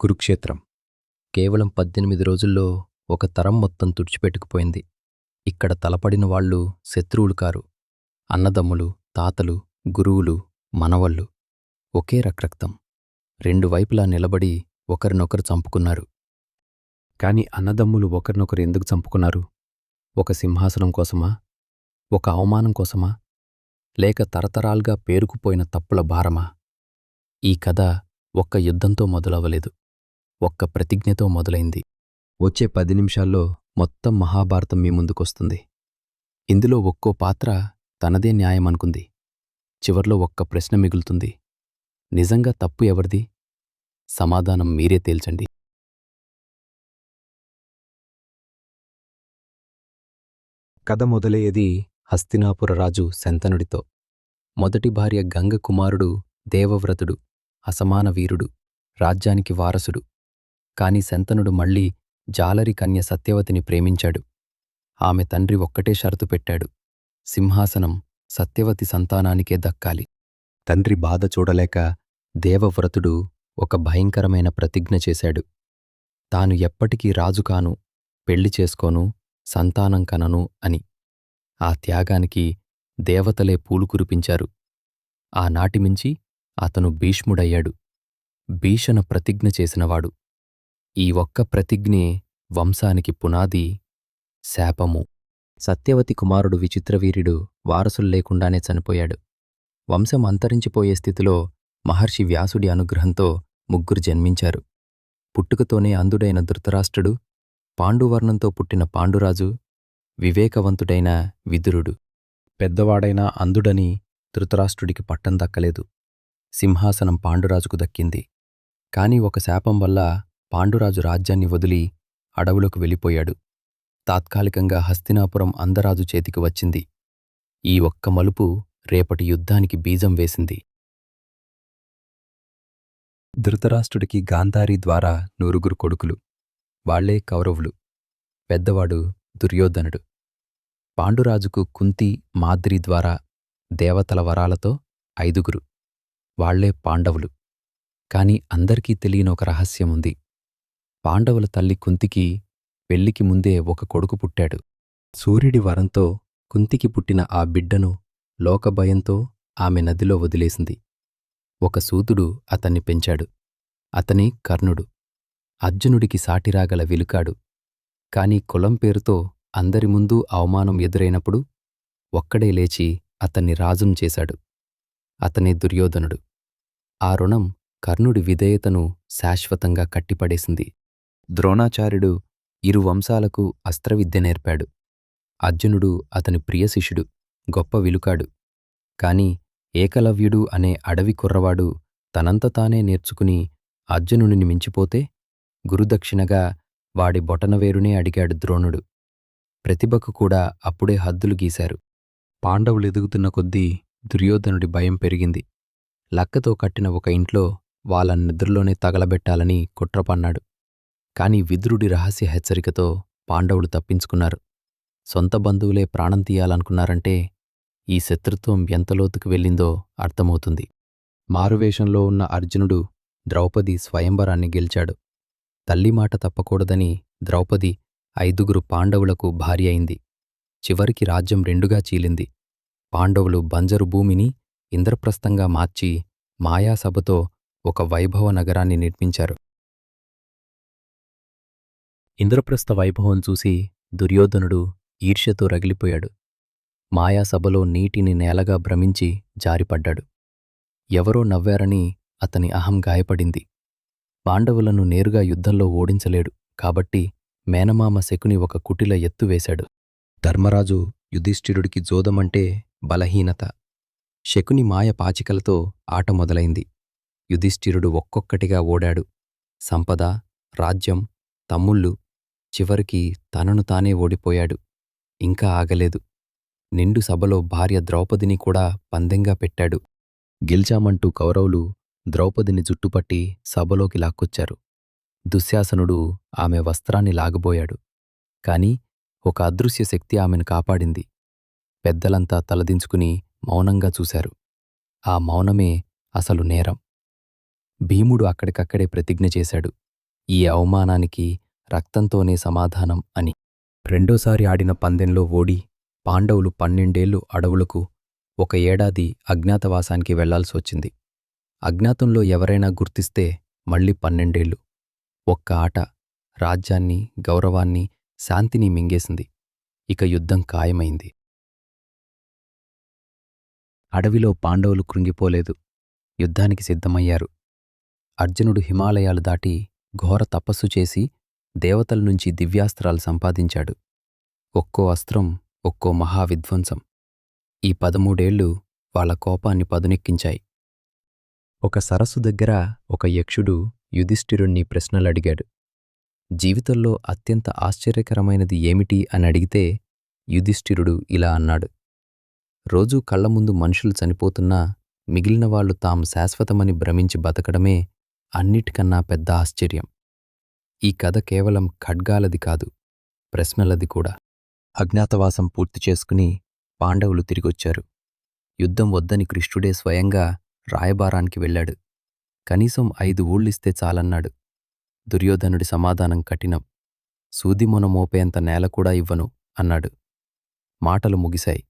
కురుక్షేత్రం కేవలం 18 రోజుల్లో ఒక తరం మొత్తం తుడిచిపెట్టుకుపోయింది. ఇక్కడ తలపడిన వాళ్ళు శత్రువులు కారు. అన్నదమ్ములు, తాతలు, గురువులు, మనవళ్ళు. ఒకే రక్రక్తం. రెండు వైపులా నిలబడి ఒకరినొకరు చంపుకున్నారు. కాని అన్నదమ్ములు ఒకరినొకరు ఎందుకు చంపుకున్నారు? ఒక సింహాసనం కోసమా? ఒక అవమానం కోసమా? లేక తరతరాల్గా పేరుకుపోయిన తప్పుల భారమా? ఈ కథ ఒక్క యుద్ధంతో మొదలవ్వలేదు. ఒక్క ప్రతిజ్ఞతో మొదలైంది. వచ్చే 10 నిమిషాల్లో మొత్తం మహాభారతం మీ ముందుకొస్తుంది. ఇందులో ఒక్కో పాత్ర తనదే న్యాయమనుకుంది. చివర్లో ఒక్క ప్రశ్న మిగులుతుంది. నిజంగా తప్పు ఎవరిది? సమాధానం మీరే తేల్చండి. కథ మొదలయ్యేది హస్తినాపుర రాజు శంతనుడితో. మొదటి భార్య గంగ కుమారుడు దేవవ్రతుడు, అసమాన వీరుడు, రాజ్యానికి వారసుడు. కాని శంతనుడు మళ్లీ జాలరి కన్య సత్యవతిని ప్రేమించాడు. ఆమె తండ్రి ఒక్కటే షరతు పెట్టాడు. సింహాసనం సత్యవతి సంతానానికే దక్కాలి. తండ్రి బాధ చూడలేక దేవవ్రతుడు ఒక భయంకరమైన ప్రతిజ్ఞ చేశాడు. తాను ఎప్పటికీ రాజు కాను, పెళ్లి చేసుకోను, సంతానం కనను అని. ఆ త్యాగానికి దేవతలే పూలు కురిపించారు. ఆనాటిమించి అతను భీష్ముడయ్యాడు. భీషణ ప్రతిజ్ఞ చేసినవాడు. ఈ ఒక్క ప్రతిజ్ఞే వంశానికి పునాది, శాపము. సత్యవతి కుమారుడు విచిత్రవీర్యుడు వారసుల్లేకుండానే చనిపోయాడు. వంశం అంతరించిపోయే స్థితిలో మహర్షి వ్యాసుడి అనుగ్రహంతో ముగ్గురు జన్మించారు. పుట్టుకతోనే అంధుడైన ధృతరాష్ట్రుడు, పాండువర్ణంతో పుట్టిన పాండురాజు, వివేకవంతుడైన విదురుడు. పెద్దవాడైన అంధుడని ధృతరాష్ట్రుడికి పట్టం దక్కలేదు. సింహాసనం పాండురాజుకు దక్కింది. కాని ఒక శాపం వల్ల పాండురాజు రాజ్యాన్ని వదిలి అడవులకు వెళ్ళిపోయాడు. తాత్కాలికంగా హస్తినాపురం అందరాజు చేతికి వచ్చింది. ఈ ఒక్క మలుపు రేపటి యుద్ధానికి బీజం వేసింది. ధృతరాష్ట్రుడికి గాంధారి ద్వారా 9 కొడుకులు. వాళ్లే కౌరవులు. పెద్దవాడు దుర్యోధనుడు. పాండురాజుకు కుంతి, మాద్రి ద్వారా దేవతల వరాలతో 5. వాళ్లే పాండవులు. కాని అందరికీ తెలియనొక రహస్యముంది. పాండవుల తల్లి కుంతికి పెళ్లికి ముందే ఒక కొడుకు పుట్టాడు. సూర్యుడి వరంతో కుంతికి పుట్టిన ఆ బిడ్డను లోకభయంతో ఆమె నదిలో వదిలేసింది. ఒక సూతుడు అతన్ని పెంచాడు. అతనే కర్ణుడు. అర్జునుడికి సాటిరాగల విలుకాడు. కాని కులం పేరుతో అందరి ముందూ అవమానం ఎదురైనప్పుడు ఒక్కడే లేచి అతన్ని రాజును చేశాడు. అతనే దుర్యోధనుడు. ఆ రుణం కర్ణుడి విధేయతను శాశ్వతంగా కట్టిపడేసింది. ద్రోణాచార్యుడు ఇరు వంశాలకు అస్త్రవిద్య నేర్పాడు. అర్జునుడు అతని ప్రియశిష్యుడు, గొప్ప విలుకాడు. కాని ఏకలవ్యుడు అనే అడవి కుర్రవాడు తనంత తానే నేర్చుకుని అర్జునుడిని మించిపోతే గురుదక్షిణగా వాడి బొటనవేరునే అడిగాడు ద్రోణుడు. ప్రతిభకు కూడా అప్పుడే హద్దులు గీశారు. పాండవులెదుగుతున్న కొద్దీ దుర్యోధనుడి భయం పెరిగింది. లక్కతో కట్టిన ఒక ఇంట్లో వాళ్ళ నిద్రలోనే తగలబెట్టాలని కుట్రపన్నాడు. కాని విదురుడి రహస్య హెచ్చరికతో పాండవులు తప్పించుకున్నారు. సొంత బంధువులే ప్రాణం తీయాలనుకున్నారంటే ఈ శత్రుత్వం ఎంత లోతుకు వెళ్ళిందో అర్థమవుతుంది. మారువేషంలో ఉన్న అర్జునుడు ద్రౌపది స్వయంవరాన్ని గెలిచాడు. తల్లిమాట తప్పకూడదని ద్రౌపది 5 పాండవులకు భార్య అయింది. చివరికి రాజ్యం రెండుగా చీలింది. పాండవులు బంజరు భూమిని ఇంద్రప్రస్థంగా మార్చి మాయాసభతో ఒక వైభవ నగరాన్ని నిర్మించారు. ఇంద్రప్రస్థ వైభవం చూసి దుర్యోధనుడు ఈర్ష్యతో రగిలిపోయాడు. మాయాసభలో నీటిని నేలగా భ్రమించి జారిపడ్డాడు. ఎవరో నవ్వారని అతని అహం గాయపడింది. పాండవులను నేరుగా యుద్ధంలో ఓడించలేడు కాబట్టి మేనమామ శకుని ఒక కుటిల ఎత్తు వేశాడు. ధర్మరాజు యుధిష్ఠిరుడికి జోదమంటే బలహీనత. శకుని మాయ పాచికలతో ఆట మొదలైంది. యుధిష్ఠిరుడు ఒక్కొక్కటిగా ఓడాడు. సంపద, రాజ్యం, తమ్ముళ్ళు, చివరికి తనను తానే ఓడిపోయాడు. ఇంకా ఆగలేదు. నిండు సభలో భార్య ద్రౌపదిని కూడా పందెంగా పెట్టాడు. గెలిచామంటూ కౌరవులు ద్రౌపదిని జుట్టుపట్టి సభలోకి లాక్కొచ్చారు. దుశ్శాసనుడు ఆమె వస్త్రాన్ని లాగబోయాడు. కాని ఒక అదృశ్య శక్తి ఆమెను కాపాడింది. పెద్దలంతా తలదించుకుని మౌనంగా చూశారు. ఆ మౌనమే అసలు నేరం. భీముడు అక్కడికక్కడే ప్రతిజ్ఞ చేశాడు. ఈ అవమానానికి రక్తంతోనే సమాధానం అని. రెండోసారి ఆడిన పందెంలో ఓడి పాండవులు 12 అడవులకు 1 ఏడాది అజ్ఞాతవాసానికి వెళ్లాల్సొచ్చింది. అజ్ఞాతంలో ఎవరైనా గుర్తిస్తే మళ్ళీ 12 ఒక్క ఆట రాజ్యాన్ని, గౌరవాన్ని, శాంతిని మింగేసింది. ఇక యుద్ధం ఖాయమైంది. అడవిలో పాండవులు కృంగిపోలేదు. యుద్ధానికి సిద్ధమయ్యారు. అర్జునుడు హిమాలయాలు దాటి ఘోర తపస్సు చేసి దేవతల నుంచి దివ్యాస్త్రాలు సంపాదించాడు. ఒక్కో అస్త్రం ఒక్కో మహావిధ్వంసం. ఈ 13 వాళ్ళ కోపాన్ని పదునెక్కించాయి. ఒక సరస్సు దగ్గర ఒక యక్షుడు యుధిష్ఠిరుణ్ణి ప్రశ్నలడిగాడు. జీవితంలో అత్యంత ఆశ్చర్యకరమైనది ఏమిటి అని అడిగితే యుధిష్ఠిరుడు ఇలా అన్నాడు: రోజూ కళ్లముందు మనుషులు చనిపోతున్నా మిగిలిన వాళ్ళు తాము శాశ్వతమని భ్రమించి బతకడమే అన్నిటికన్నా పెద్ద ఆశ్చర్యం. ఈ కథ కేవలం ఖడ్గాలది కాదు, ప్రశ్నలది కూడా. అజ్ఞాతవాసం పూర్తి చేసుకుని పాండవులు తిరిగొచ్చారు. యుద్ధం వద్దని కృష్ణుడే స్వయంగా రాయబారానికి వెళ్ళాడు. కనీసం 5 ఊళ్ళిస్తే చాలన్నాడు. దుర్యోధనుడి సమాధానం కఠినం. సూదిమొన మోపేంత నేల కూడా ఇవ్వను అన్నాడు. మాటలు ముగిశాయి.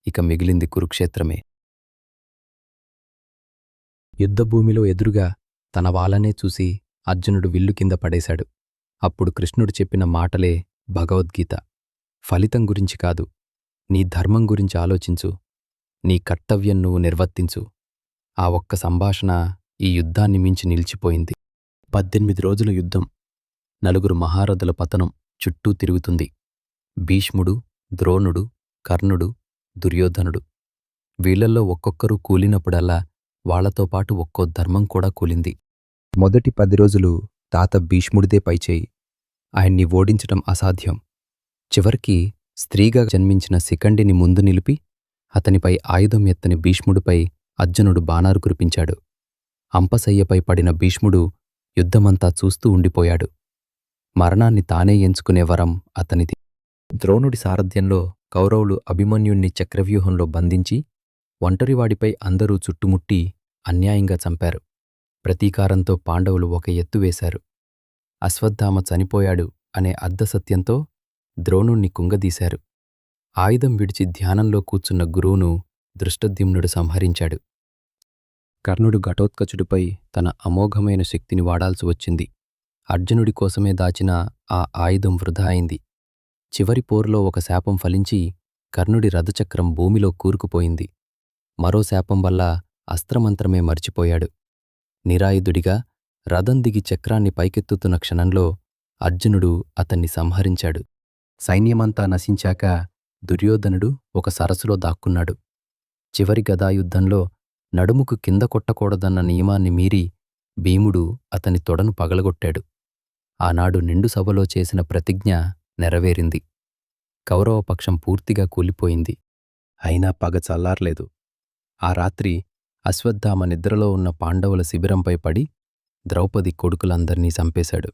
ఇక మిగిలింది కురుక్షేత్రమే. యుద్ధభూమిలో ఎదురుగా తన వాళ్ళనే చూసి అర్జునుడు విల్లు కింద పడేశాడు. అప్పుడు కృష్ణుడు చెప్పిన మాటలే భగవద్గీత. ఫలితం గురించి కాదు, నీ ధర్మం గురించి ఆలోచించు, నీ కర్తవ్యం నువ్వు నిర్వర్తించు. ఆ ఒక్క సంభాషణ ఈ యుద్ధాన్ని మించి నిలిచిపోయింది. 18 రోజుల యుద్ధం. 4 మహారథుల పతనం చుట్టూ తిరుగుతుంది. భీష్ముడు, ద్రోణుడు, కర్ణుడు, దుర్యోధనుడు. వీళ్లల్లో ఒక్కొక్కరు కూలినప్పుడల్లా వాళ్లతో పాటు ఒక్కో ధర్మం కూడా కూలింది. మొదటి 10 రోజులు తాత భీష్ముడిదే పైచేయి. ఆయన్ని ఓడించటం అసాధ్యం. చివరికి స్త్రీగా జన్మించిన శిఖండిని ముందు నిలిపి అతనిపై ఆయుధం ఎత్తని భీష్ముడిపై అర్జునుడు బాణాలు కురిపించాడు. అంపశయ్యపై పడిన భీష్ముడు యుద్ధమంతా చూస్తూ ఉండిపోయాడు. మరణాన్ని తానే ఎంచుకునే వరం అతనిది. ద్రోణుడి సారథ్యంలో కౌరవులు అభిమన్యుణ్ణి చక్రవ్యూహంలో బంధించి ఒంటరివాడిపై అందరూ చుట్టుముట్టి అన్యాయంగా చంపారు. ప్రతీకారంతో పాండవులు ఒక ఎత్తు వేశారు. అశ్వత్థామ చనిపోయాడు అనే అర్ధసత్యంతో ద్రోణుణ్ణి కుంగదీశారు. ఆయుధం విడిచి ధ్యానంలో కూర్చున్న గురువును దృష్టద్యుమ్నుడు సంహరించాడు. కర్ణుడు ఘటోత్కచుడిపై తన అమోఘమైన శక్తిని వాడాల్సి వచ్చింది. అర్జునుడి కోసమే దాచిన ఆ ఆయుధం వృధా అయింది. చివరి పోరులో ఒక శాపం ఫలించి కర్ణుడి రథచక్రం భూమిలో కూరుకుపోయింది. మరో శాపం వల్ల అస్త్రమంత్రమే మర్చిపోయాడు. నిరాయుధుడిగా రథం దిగి చక్రాన్ని పైకెత్తుతున్న క్షణంలో అర్జునుడు అతన్ని సంహరించాడు. సైన్యమంతా నశించాక దుర్యోధనుడు ఒక సరస్సులో దాక్కున్నాడు. చివరి గదాయుద్ధంలో నడుముకు కింద కొట్టకూడదన్న నియమాన్ని మీరి భీముడు అతని తొడను పగలగొట్టాడు. ఆనాడు నిండు సభలో చేసిన ప్రతిజ్ఞ నెరవేరింది. కౌరవపక్షం పూర్తిగా కూలిపోయింది. అయినా పగ చల్లార్లేదు. ఆ రాత్రి అశ్వత్థామ నిద్రలో ఉన్న పాండవుల శిబిరంపై పడి ద్రౌపది కొడుకులందర్నీ చంపేశాడు.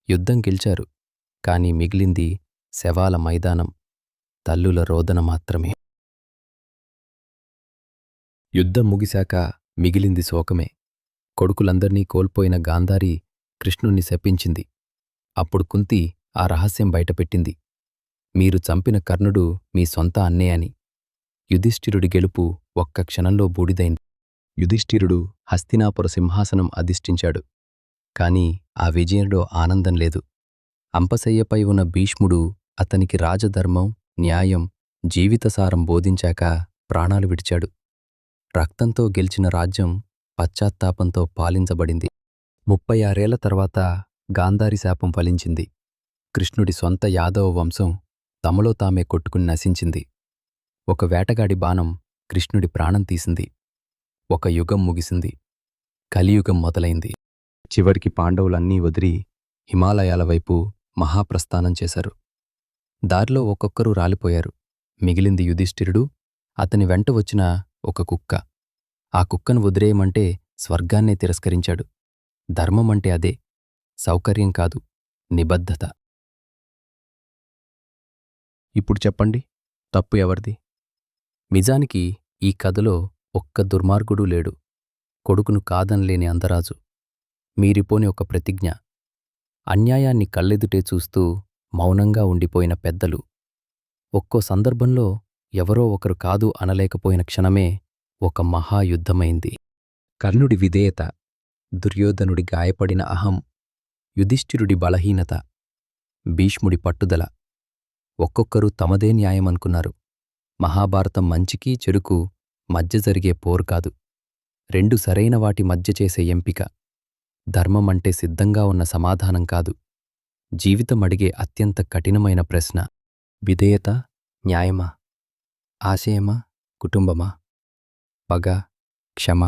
యుద్ధం గెలిచారు, కాని మిగిలింది శవాల మైదానం, తల్లుల రోదన మాత్రమే. యుద్ధం ముగిశాక మిగిలింది శోకమే. కొడుకులందర్నీ కోల్పోయిన గాంధారి కృష్ణుణ్ణి శపించింది. అప్పుడు కుంతి ఆ రహస్యం బయటపెట్టింది. మీరు చంపిన కర్ణుడు మీ సొంత అన్నే అని. యుధిష్ఠిరుడి గెలుపు ఒక్క క్షణంలో బూడిదైంది. యుధిష్ఠిరుడు హస్తినాపుర సింహాసనం అధిష్ఠించాడు. కాని ఆ విజయంలో ఆనందం లేదు. అంపశయ్యపై ఉన్న భీష్ముడు అతనికి రాజధర్మం, న్యాయం, జీవితసారం బోధించాక ప్రాణాలు విడిచాడు. రక్తంతో గెలిచిన రాజ్యం పశ్చాత్తాపంతో పాలించబడింది. 36 ఏళ్ల తర్వాత గాంధారి శాపం ఫలించింది. కృష్ణుడి సొంత యాదవ వంశం తమలో తామే కొట్టుకుని నశించింది. ఒక వేటగాడి బాణం కృష్ణుడి ప్రాణం తీసింది. ఒక యుగం ముగిసింది. కలియుగం మొదలైంది. చివరికి పాండవులన్నీ వదిలి హిమాలయాల వైపు మహాప్రస్థానం చేశారు. దారిలో ఒక్కొక్కరూ రాలిపోయారు. మిగిలింది యుధిష్ఠిరుడు, అతని వెంట వచ్చిన ఒక కుక్క. ఆ కుక్కను వదిలేయమంటే స్వర్గాన్నే తిరస్కరించాడు. ధర్మమంటే అదే, సౌకర్యం కాదు, నిబద్ధత. ఇప్పుడు చెప్పండి, తప్పు ఎవరిది? నిజానికి ఈ కథలో ఒక్క దుర్మార్గుడూ లేడు. కొడుకును కాదనలేని అందరాజు. మీరిపోని ఒక ప్రతిజ్ఞ. అన్యాయాన్ని కళ్ళెదుటే చూస్తూ మౌనంగా ఉండిపోయిన పెద్దలు. ఒక్కో సందర్భంలో ఎవరో ఒకరు కాదు అనలేకపోయిన క్షణమే ఒక మహాయుద్ధమైంది. కర్ణుడి విధేయత, దుర్యోధనుడి గాయపడిన అహం, యుధిష్ఠిరుడి బలహీనత, భీష్ముడి పట్టుదల. ఒక్కొక్కరూ తమదే న్యాయమనుకున్నారు. మహాభారతం మంచికి చెడుకు మధ్య జరిగే పోరు కాదు, రెండు సరైన వాటి మధ్య చేసే ఎంపిక. ధర్మమంటే సిద్ధంగా ఉన్న సమాధానం కాదు, జీవితం అడిగే అత్యంత కఠినమైన ప్రశ్న. విధేయత న్యాయమా? ఆశయమా? కుటుంబమా? పగ? క్షమ?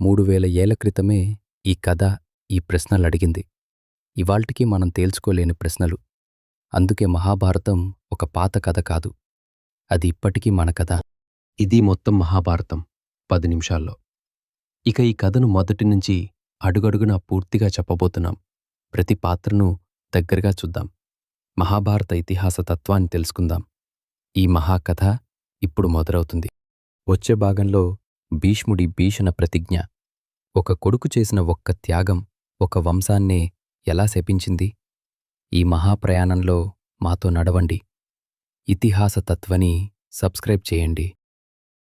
3000 ఏళ్ల క్రితమే ఈ కథ ఈ ప్రశ్నలడిగింది. ఇవాల్టికి మనం తేల్చుకోలేని ప్రశ్నలు. అందుకే మహాభారతం ఒక పాత కథ కాదు, అది ఇప్పటికీ మన కథ. ఇది మొత్తం మహాభారతం 10 నిమిషాల్లో. ఇక ఈ కథను మొదటి నుంచి అడుగడుగునా పూర్తిగా చెప్పబోతున్నాం. ప్రతి పాత్రను దగ్గరగా చూద్దాం. మహాభారత ఇతిహాస తత్వాన్ని తెలుసుకుందాం. ఈ మహాకథ ఇప్పుడు మొదలవుతుంది. వచ్చే భాగంలో భీష్ముడి భీషణ ప్రతిజ్ఞ, ఒక కొడుకు చేసిన ఒక్క త్యాగం ఒక వంశాన్నే ఎలా శపించింది. ఈ మహాప్రయాణంలో మాతో నడవండి. ఇతిహాస తత్వని సబ్స్క్రైబ్ చేయండి.